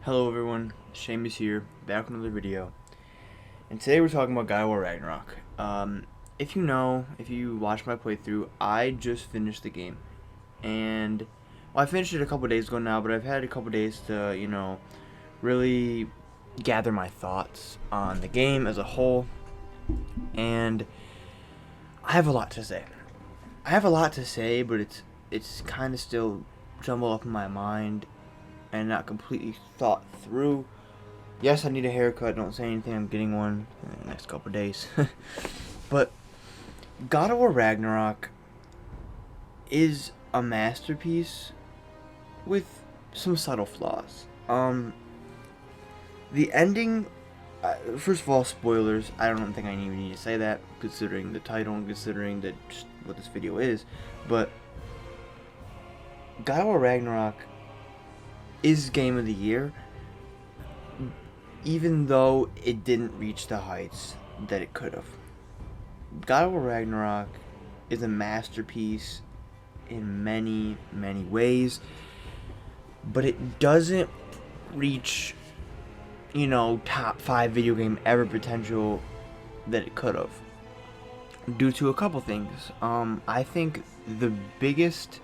Hello everyone, Seamus here, back with another video, and today we're talking about War Ragnarok. If you watched my playthrough, I just finished the game, and I finished it a couple days ago now, but I've had a couple days to, really gather my thoughts on the game as a whole, and I have a lot to say. But it's kind of still jumbled up in my mind and not completely thought through. Yes, I need a haircut. Don't say anything. I'm getting one in the next couple of days. But War Ragnarok is a masterpiece with some subtle flaws. The ending. First of all, spoilers. I don't think I even need to say that, considering the title and considering that just what this video is. But War Ragnarok is Game of the Year, even though it didn't reach the heights that it could have. War Ragnarok is a masterpiece in many, many ways, but it doesn't reach, top 5 video game ever potential that it could have, due to a couple things. I think the biggest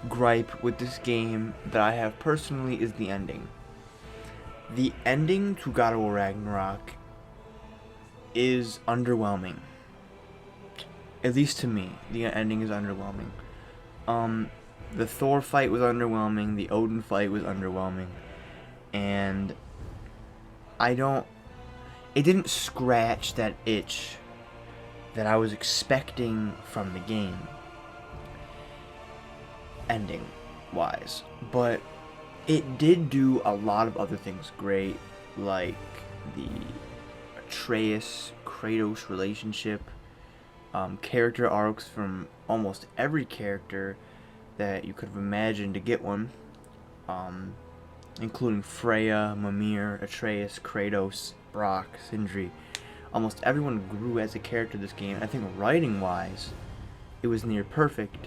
gripe with this game that I have personally is the ending. The ending to War Ragnarok is underwhelming. At least to me, the ending is underwhelming. The Thor fight was underwhelming, the Odin fight was underwhelming, and it didn't scratch that itch that I was expecting from the game, ending wise. But it did do a lot of other things great, like the Atreus Kratos relationship, character arcs from almost every character that you could have imagined to get one, including Freya, Mimir, Atreus, Kratos, Brock, Sindri. Almost everyone grew as a character this game. I think writing wise, it was near perfect.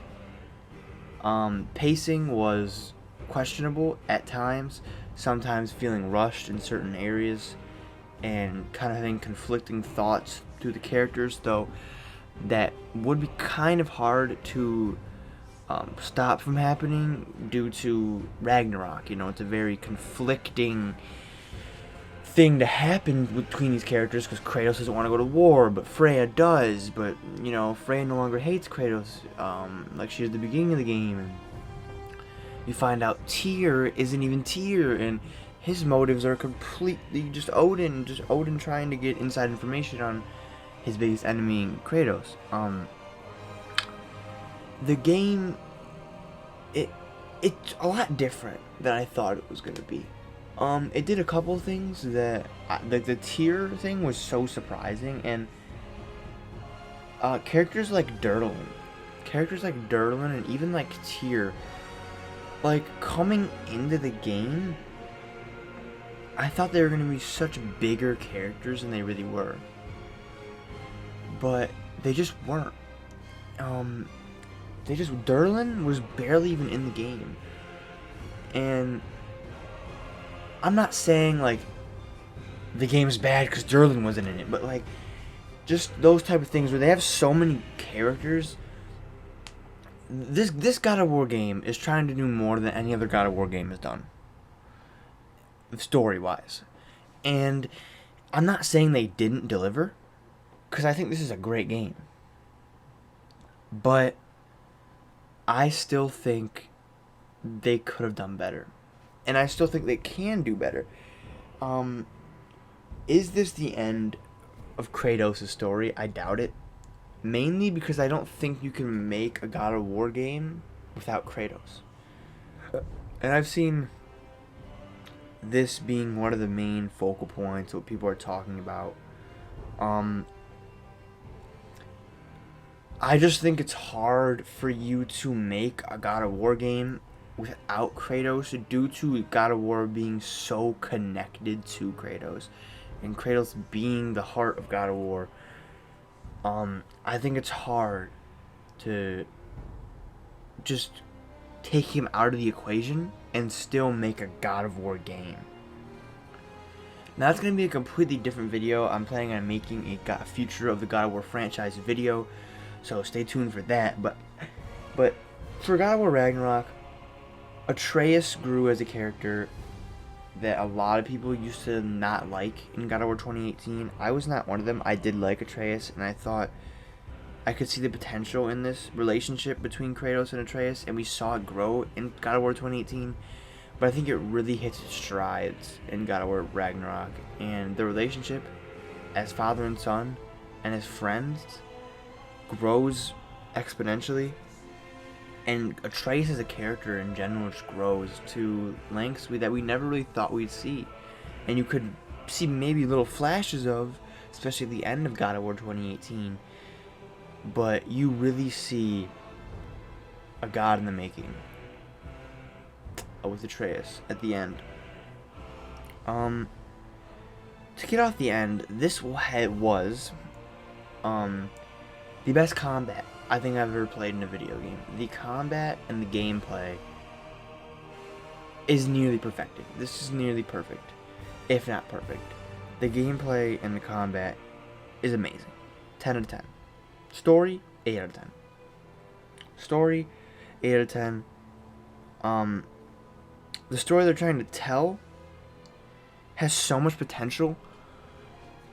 Pacing was questionable at times, sometimes feeling rushed in certain areas, and kind of having conflicting thoughts through the characters, though that would be kind of hard to stop from happening due to Ragnarok. It's a very conflicting thing to happen between these characters, because Kratos doesn't want to go to war, but Freya does. But Freya no longer hates Kratos like she did at the beginning of the game, and you find out Tyr isn't even Tyr, and his motives are completely just Odin trying to get inside information on his biggest enemy, Kratos. The game, it's a lot different than I thought it was going to be. It did a couple things that, the Tyr thing was so surprising, and characters like Durlin, and even like Tyr, like coming into the game, I thought they were going to be such bigger characters than they really were, but they just weren't. Durlin was barely even in the game, and I'm not saying like the game's bad because Durlin wasn't in it, but like just those type of things where they have so many characters. This God of War game is trying to do more than any other God of War game has done, story wise, and I'm not saying they didn't deliver, because I think this is a great game, but I still think they could have done better. And I still think they can do better. Is this the end of Kratos' story? I doubt it. Mainly because I don't think you can make a God of War game without Kratos. And I've seen this being one of the main focal points, what people are talking about. I just think it's hard for you to make a God of War game without Kratos, due to God of War being so connected to Kratos, and Kratos being the heart of God of War. I think it's hard to just take him out of the equation and still make a God of War game. Now that's going to be a completely different video. I'm planning on making a future of the God of War franchise video, so stay tuned for that. But for God of War Ragnarok, Atreus grew as a character that a lot of people used to not like in God of War 2018. I was not one of them. I did like Atreus, and I thought I could see the potential in this relationship between Kratos and Atreus, and we saw it grow in God of War 2018. But I think it really hits its strides in God of War Ragnarok, and the relationship as father and son and as friends grows exponentially, and Atreus as a character in general just grows to lengths that we never really thought we'd see. And you could see maybe little flashes of, especially at the end of God of War 2018, but you really see a god in the making with Atreus at the end. To get off the end, this was the best combat I think I've ever played in a video game. The combat and the gameplay is nearly perfected. This is nearly perfect, if not perfect. The gameplay and the combat is amazing. 10 out of 10. Story, 8 out of 10. Story, 8 out of 10. The story they're trying to tell has so much potential.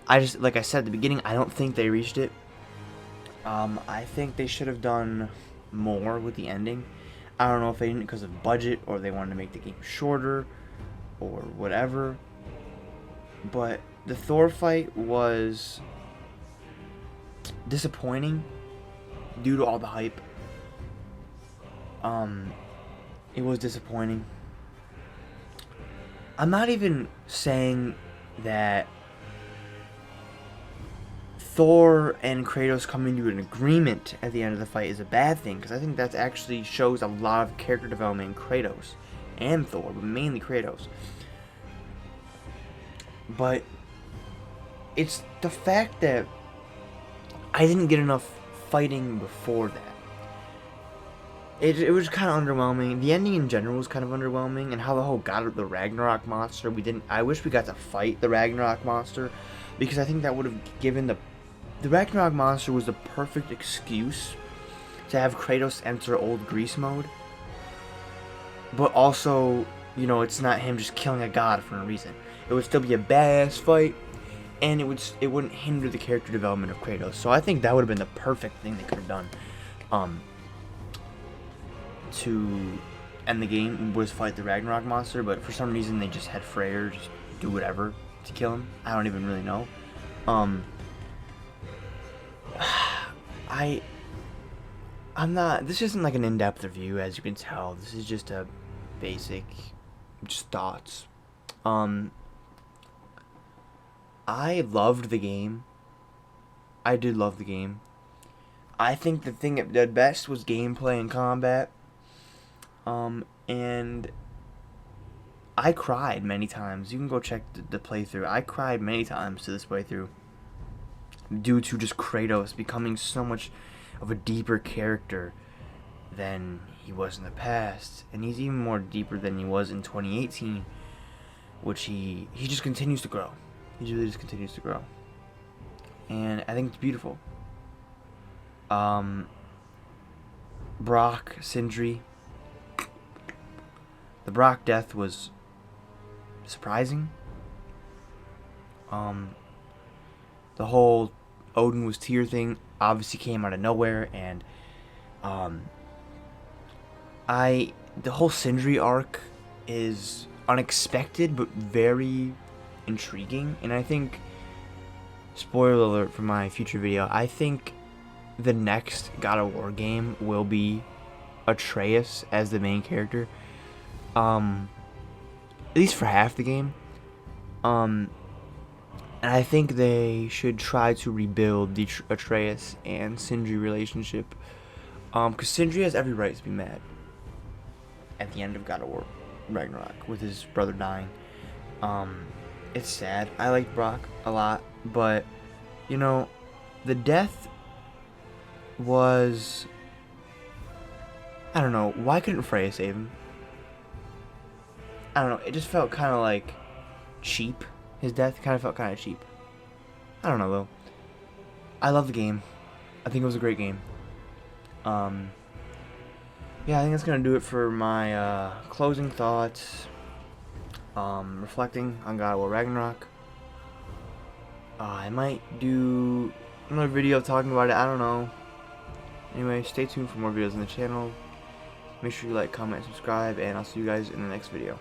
Like I said at the beginning, I don't think they reached it. I think they should have done more with the ending. I don't know if they didn't because of budget, or they wanted to make the game shorter, or whatever. But the Thor fight was disappointing due to all the hype. It was disappointing. I'm not even saying that Thor and Kratos coming to an agreement at the end of the fight is a bad thing, because I think that actually shows a lot of character development in Kratos and Thor, but mainly Kratos. But it's the fact that I didn't get enough fighting before that. It was kind of underwhelming. The ending in general was kind of underwhelming, and how the whole God of the Ragnarok monster, I wish we got to fight the Ragnarok monster, because I think that would have given the Ragnarok monster was the perfect excuse to have Kratos enter old Greece mode. But also, you know, it's not him just killing a god for no reason. It would still be a badass fight, and it wouldn't hinder the character development of Kratos. So I think that would have been the perfect thing they could have done. To end the game was fight the Ragnarok monster, but for some reason they just had Freyr just do whatever to kill him. I don't even really know. I'm not, this isn't like an in-depth review, as you can tell. This is just a basic, just thoughts. I loved the game. I did love the game. I think the thing it did best was gameplay and combat. And I cried many times. You can go check the playthrough. I cried many times to this playthrough due to just Kratos becoming so much of a deeper character than he was in the past. And he's even more deeper than he was in 2018, which he just continues to grow. He really just continues to grow. And I think it's beautiful. Brock, Sindri. The Brock death was surprising. The whole Odin was Tyr thing obviously came out of nowhere, and the whole Sindri arc is unexpected but very intriguing, and I think, spoiler alert for my future video, I think the next God of War game will be Atreus as the main character. At least for half the game. And I think they should try to rebuild the Atreus and Sindri relationship. Because Sindri has every right to be mad at the end of God of War Ragnarok with his brother dying. It's sad. I like Brock a lot, but, you know, the death was, I don't know, why couldn't Freya save him? I don't know, it just felt kind of like cheap his death kind of felt kind of cheap. I don't know though. I love the game. I think it was a great game. Yeah, I think that's gonna do it for my closing thoughts. Reflecting on God of War Ragnarok. I might do another video talking about it. I don't know. Anyway, stay tuned for more videos on the channel. Make sure you like, comment, subscribe, and I'll see you guys in the next video.